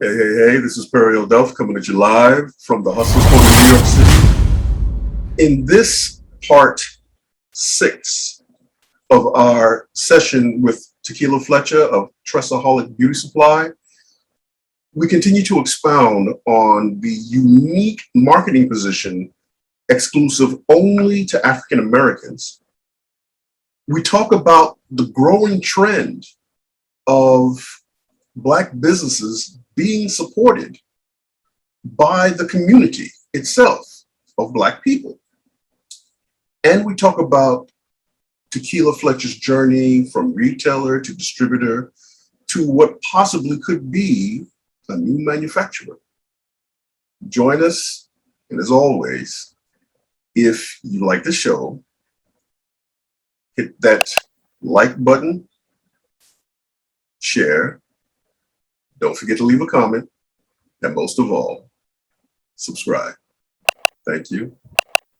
Hey, this is Periel Duff coming at you live from the Hustlers Corner in New York City. In this part 6 of our session with Tequila Fletcher of Tressaholic Beauty Supply, we continue to expound on the unique marketing position exclusive only to African Americans. We talk about the growing trend of Black businesses being supported by the community itself of Black people. And we talk about Tequila Fletcher's journey from retailer to distributor to what possibly could be a new manufacturer. Join us, and as always, if you like the show, hit that like button, share, don't forget to leave a comment, and most of all, subscribe. Thank you,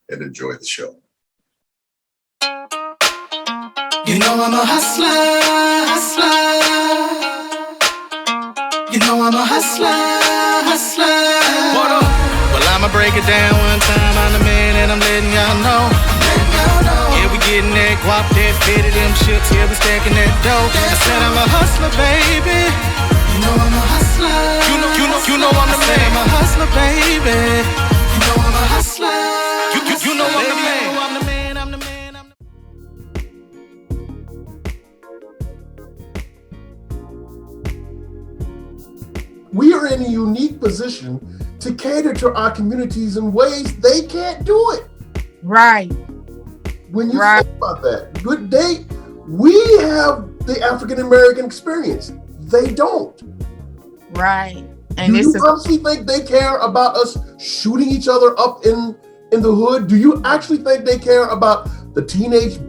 and enjoy the show. You know I'm a hustler. You know I'm a hustler. Well, I'ma break it down one time. I'm the man and I'm letting y'all know. Yeah, we getting that guap, that fitted, them chips. Yeah, we stacking that dough. I said I'm a hustler, baby. You know I'm a hustler. You know I'm the man. I'm a hustler, baby. You know I'm a hustler. You know I'm the man. We are in a unique position to cater to our communities in ways they can't do it. Right. When you think about that, we have the African American experience. They don't. Right. And do this you honestly think they care about us shooting each other up in the hood? Do you actually think they care about the teenage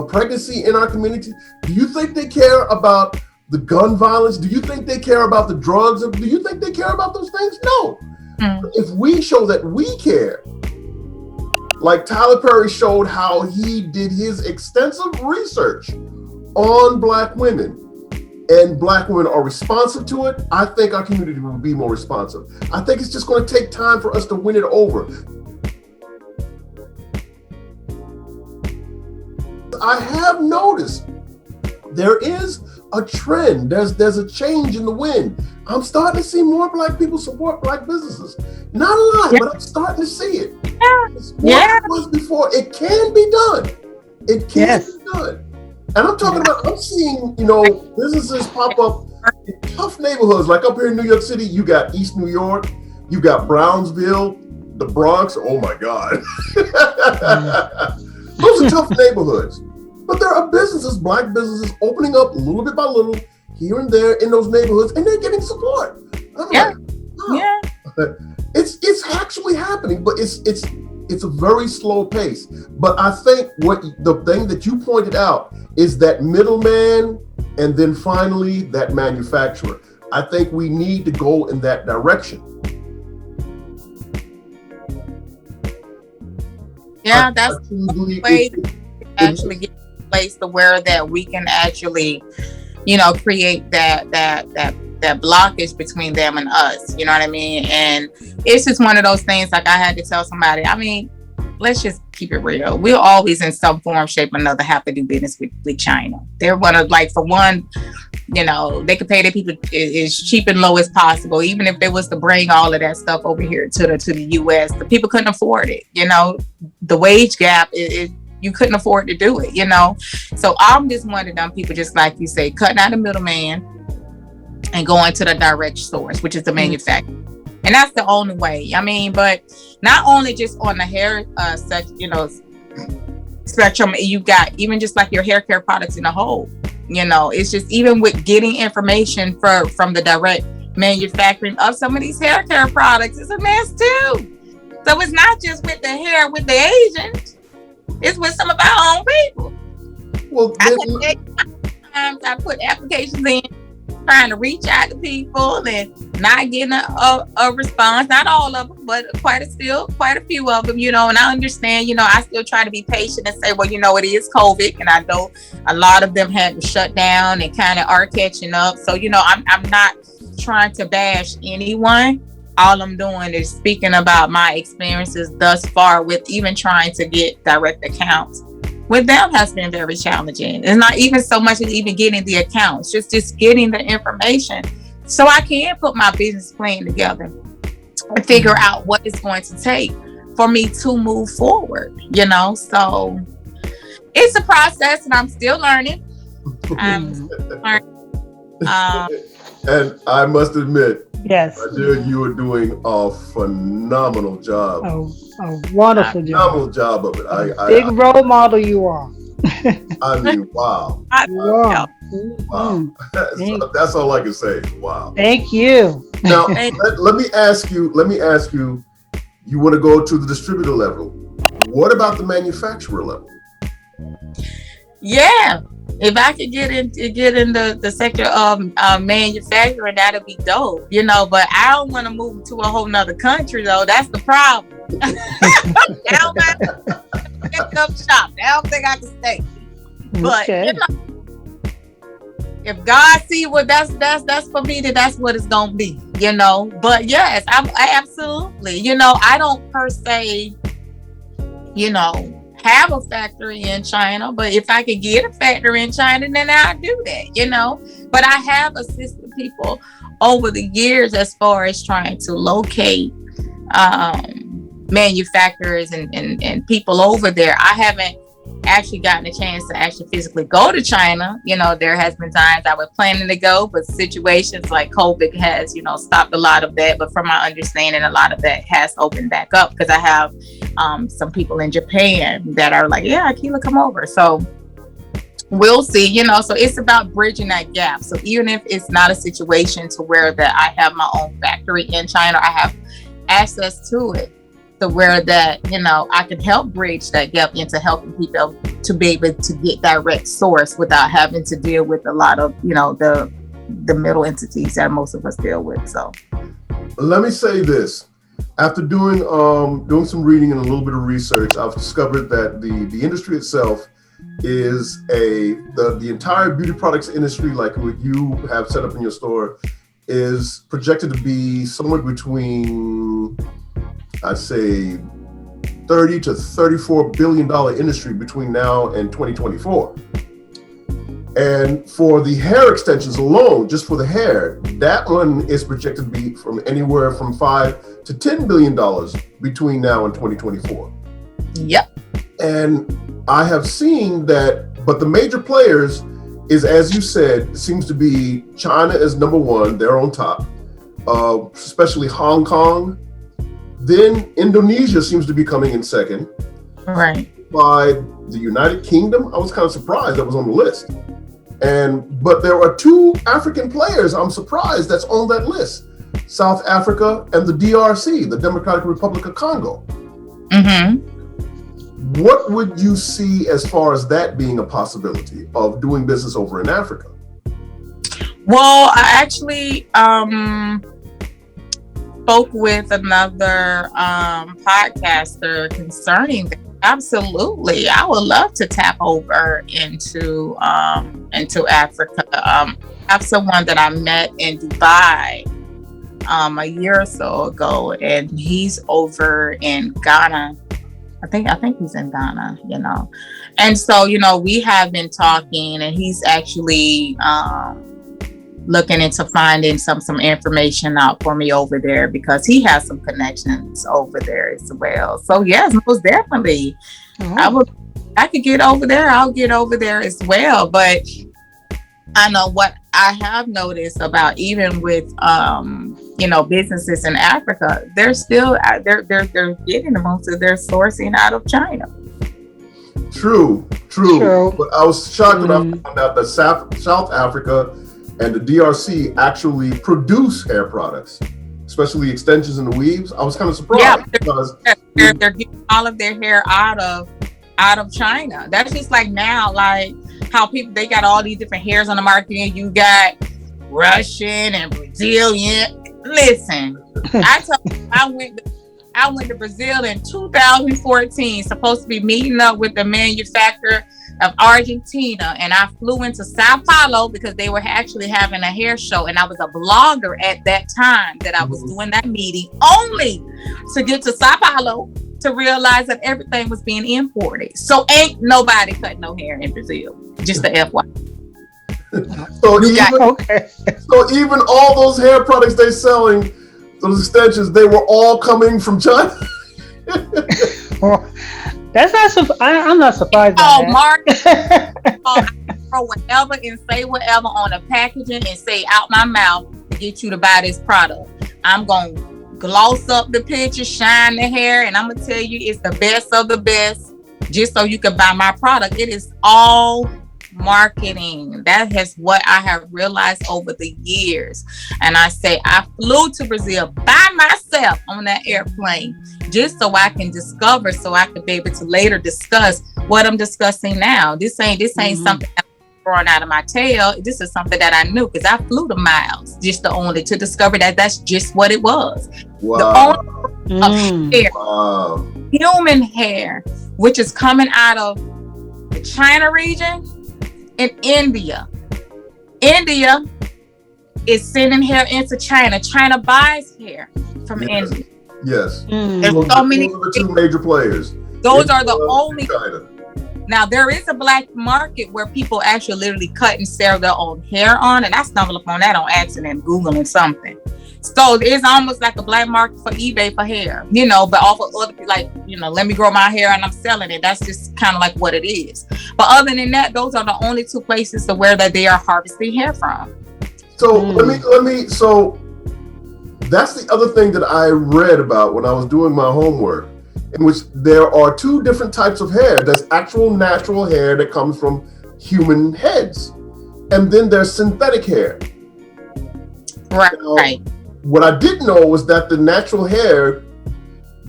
pregnancy in our community? Do you think they care about the gun violence? Do you think they care about the drugs? Do you think they care about those things? No. If we show that we care, like Tyler Perry showed how he did his extensive research on Black women, and Black women are responsive to it, I think our community will be more responsive. I think it's just going to take time for us to win it over. I have noticed there is a trend. There's a change in the wind. I'm starting to see more Black people support Black businesses. Not a lot, but I'm starting to see it. It's more than it was before. It can be done. It can be done. And I'm talking about, I'm seeing, businesses pop up in tough neighborhoods. Like up here in New York City, you got East New York, you got Brownsville, the Bronx. Oh my God. Those are tough neighborhoods. But there are businesses, Black businesses, opening up little bit by little, here and there in those neighborhoods, and they're getting support. I'm like, wow. It's actually happening, but it's a very slow pace. But I think the thing that you pointed out is that middleman, and then finally that manufacturer. I think we need to go in that direction. Yeah, that's the way to actually get to a place to where that we can actually, create that blockage between them and us. You know what I mean? And it's just one of those things. Like I had to tell somebody. I mean, let's just keep it real. We'll always, in some form, shape, or another, have to do business with China. They're one of, like, for one, they could pay their people as cheap and low as possible. Even if they was to bring all of that stuff over here to the U.S., the people couldn't afford it. The wage gap is you couldn't afford to do it. So I'm just one of them people, just like you say, cutting out the middleman and going to the direct source, which is the manufacturer. And that's the only way. I mean, but not only just on the hair spectrum, you got even just like your hair care products in a whole. It's just even with getting information from the direct manufacturing of some of these hair care products, it's a mess too. So it's not just with the hair with the Asians, it's with some of our own people. Well, I put applications in trying to reach out to people and not getting a response. Not all of them, but quite a few of them, and I understand, I still try to be patient and say, well, it is COVID, and I know a lot of them had to shut down and kind of are catching up. So, I'm not trying to bash anyone. All I'm doing is speaking about my experiences thus far with even trying to get direct accounts. With them has been very challenging. It's not even so much as even getting the accounts, just getting the information so I can put my business plan together and figure out what it's going to take for me to move forward, you know? So it's a process and I'm still learning. And I must admit, yes, my dear, you are doing a phenomenal job. A wonderful job. Phenomenal job of it. Big role model you are. I mean, wow. Wow. Wow. That's all I can say. Wow. Thank you. Now, let me ask you, you want to go to the distributor level. What about the manufacturer level? Yeah. If I could get in the sector of manufacturing, that'd be dope, you know. But I don't want to move to a whole nother country, though. That's the problem. Pick up shop. I don't think I can stay. But you know, if God see what that's for me, then that's what it's gonna be, you know. But yes, I absolutely, you know, I don't per se, you know, have a factory in China, but if I could get a factory in China, then I'll do that, you know. But I have assisted people over the years as far as trying to locate manufacturers and people over there. I haven't actually gotten a chance to actually physically go to China. You know, there has been times I was planning to go, but situations like COVID has, you know, stopped a lot of that. But from my understanding, a lot of that has opened back up because I have some people in Japan that are like, yeah, Akila, come over. So we'll see, you know, so it's about bridging that gap. So even if it's not a situation to where that I have my own factory in China, I have access to it. To where that, you know, I can help bridge that gap into helping people to be able to get direct source without having to deal with a lot of, you know, the middle entities that most of us deal with. So let me say this. After doing some reading and a little bit of research, I've discovered that the industry itself is the entire beauty products industry, like what you have set up in your store, is projected to be somewhere between, I'd say, $30 to $34 billion industry between now and 2024. And for the hair extensions alone, just for the hair, that one is projected to be from anywhere from $5 to $10 billion between now and 2024. Yep. And I have seen that, but the major players is, as you said, seems to be China is number one, they're on top, especially Hong Kong. Then Indonesia seems to be coming in second. Right. By the United Kingdom, I was kind of surprised that was on the list. But there are two African players I'm surprised that's on that list. South Africa and the DRC, the Democratic Republic of Congo. Mm-hmm. What would you see as far as that being a possibility of doing business over in Africa? Well, I actually spoke with another podcaster concerning that. Absolutely, I would love to tap over into Africa. I have someone that I met in Dubai a year or so ago, and he's over in Ghana. I think he's in Ghana, you know. And so, you know, we have been talking, and he's actually looking into finding some information out for me over there because he has some connections over there as well. So yes, most definitely. I could get over there. I'll get over there as well. But I know what I have noticed about even with you know, businesses in Africa, they're still they're getting the most of their sourcing out of China. True. But I was shocked when I found out that South Africa and the DRC actually produce hair products, especially extensions and the weaves. I was kind of surprised. Yeah, because they're getting all of their hair out of China. That's just like now, like how people, they got all these different hairs on the market, and you got Russian and Brazilian. Listen, I I went to Brazil in 2014, supposed to be meeting up with the manufacturer of Argentina, and I flew into Sao Paulo because they were actually having a hair show, and I was a blogger at that time that I was doing that meeting only to get to Sao Paulo to realize that everything was being imported. So ain't nobody cut no hair in Brazil. Just the FYI. So even all those hair products they selling, those extensions, they were all coming from China. Well, that's not. I'm not surprised. Mark, I throw whatever and say whatever on the packaging and say out my mouth to get you to buy this product. I'm gonna gloss up the picture, shine the hair, and I'm gonna tell you it's the best of the best, just so you can buy my product. It is all marketing. That is what I have realized over the years. And I say I flew to Brazil by myself on that airplane just so I can discover, so I could be able to later discuss what I'm discussing now. This ain't something that's growing out of my tail. This is something that I knew because I flew the miles just to discover that that's just what it was. Wow. The only hair, human hair, which is coming out of the China region. In India is sending hair into China. China buys hair from India. Yes. There's so many. Those are the two major players. Those are the only. China. Now there is a black market where people actually literally cut and sell their own hair on, and I stumbled upon that on accident, Googling something. So it's almost like a black market for eBay for hair, but off of other people, like, let me grow my hair and I'm selling it. That's just kind of like what it is. But other than that, those are the only two places to where that they are harvesting hair from. So let me. So that's the other thing that I read about when I was doing my homework, in which there are two different types of hair. There's actual natural hair that comes from human heads, and then there's synthetic hair. Right. Now, what I didn't know was that the natural hair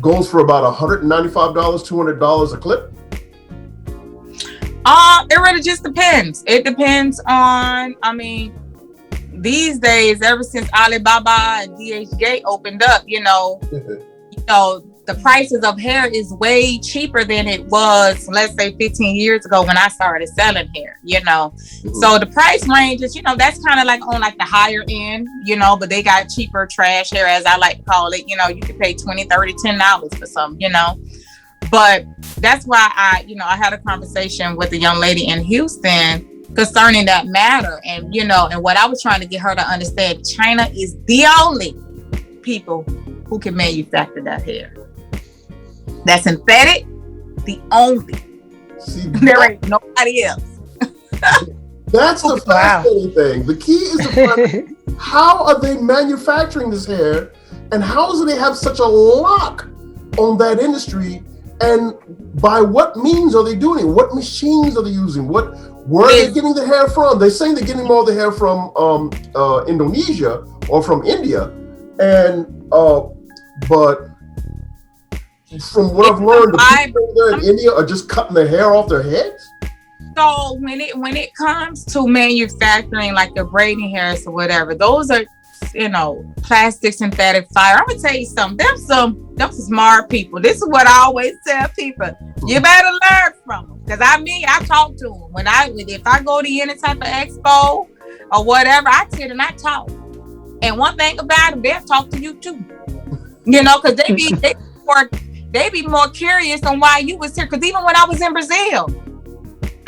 goes for about $195, $200 a clip. It really just depends. It depends on, these days, ever since Alibaba and DHgate opened up, the prices of hair is way cheaper than it was, let's say 15 years ago when I started selling hair, So the price range is, that's kind of like on like the higher end, but they got cheaper trash hair, as I like to call it. You can pay $20, $30, $10 for some, but that's why I had a conversation with a young lady in Houston concerning that matter. And, and what I was trying to get her to understand, China is the only people who can manufacture that hair. That's synthetic, the only. There ain't nobody else. That's the fascinating thing. The key is to find how are they manufacturing this hair, and how do they have such a lock on that industry, and by what means are they doing it? What machines are they using? Where are they getting the hair from? They're saying they're getting all the hair from Indonesia or from India, and but from what I've learned, the people there in India are just cutting the hair off their heads. So when it comes to manufacturing like the braiding hairs or whatever, those are plastic synthetic fiber. I'm gonna tell you something. Them smart people. This is what I always tell people. You better learn from them, because I talk to them if I go to any type of expo or whatever. I sit and I talk. And one thing about them, they'll talk to you too. Because they be more curious on why you was here. Because even when I was in Brazil,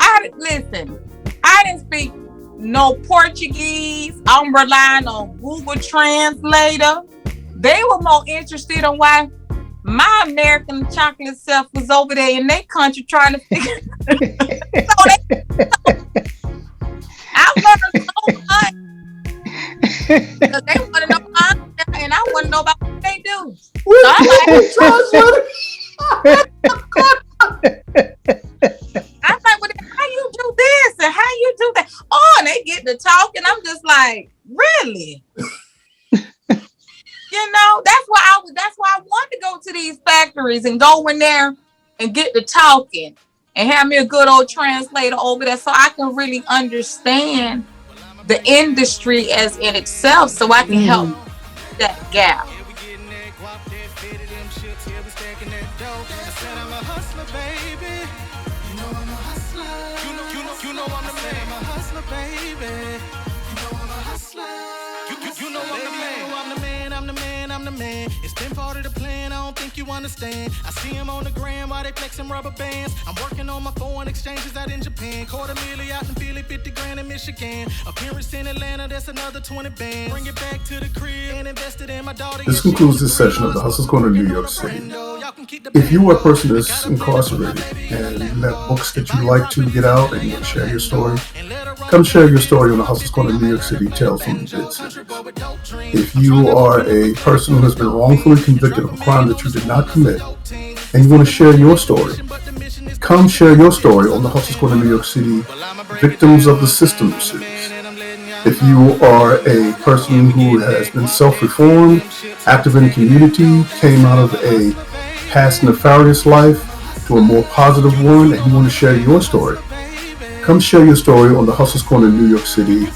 I didn't speak no Portuguese. I'm relying on Google Translator. They were more interested in why my American chocolate self was over there in their country trying to figure. I learned so much because they want to know mine, and I want to know about what they do. So I'm like, how you do this and how you do that? Oh, and they get to talking. I'm just like, really? That's why I wanted to go to these factories and go in there and get to talking and have me a good old translator over there so I can really understand the industry as in itself, so I can help that gap. chips, yeah, we stacking that dough. I said I'm a hustler, baby. You know I'm a hustler. You know I'm the man. I'm a hustler, baby. You know I'm a hustler. You know I'm the man. I'm the man, I'm the man, I'm the man. It's been part of the plan, I don't think you understand. I see him on the gram while they flexing rubber bands. I'm working on my foreign exchanges out in Japan. $250,000 out in Philly, 50 grand in Michigan. Appearance in Atlanta, that's another 20 bands. Bring it back to the crib and invested in my daughter. This concludes this session of the Hustler's Corner New York City. If you are a person that's incarcerated and you have books that you'd like to get out and you want to share your story, come share your story on the Hustler's Corner New York City Tales from the Pit series. If you are a person who has been wrongfully convicted of a crime that you did not commit and you want to share your story, come share your story on the Hustler's Corner New York City Victims of the System series. If you are a person who has been self-reformed, active in the community, came out of a past nefarious life to a more positive one, and you want to share your story, come share your story on the Hustler's Corner New York City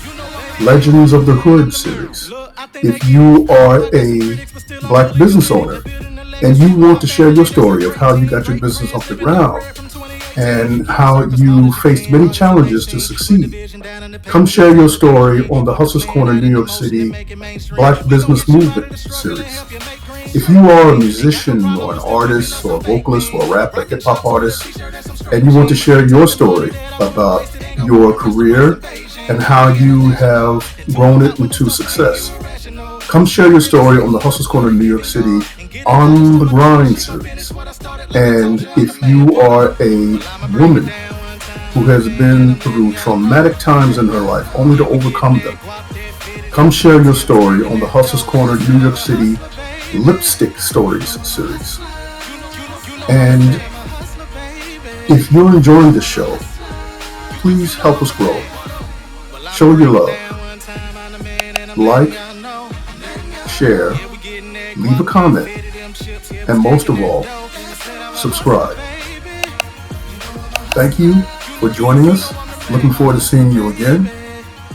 Legends of the Hood series. If you are a Black business owner and you want to share your story of how you got your business off the ground and how you faced many challenges to succeed, come share your story on the Hustler's Corner New York City Black Business Movement series. If you are a musician or an artist or a vocalist or a rap or hip hop artist and you want to share your story about your career and how you have grown it into success, come share your story on the Hustler's Corner New York City On the Grind series. And if you are a woman who has been through traumatic times in her life only to overcome them, come share your story on the Hustler's Corner New York City Lipstick Stories series. And if you're enjoying the show, please help us grow. Show your love. Like, share, leave a comment, and most of all, subscribe. Thank you for joining us. Looking forward to seeing you again.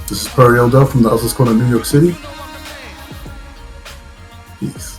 This is Perry L. Duff from the Hustler's Corner, New York City. Peace.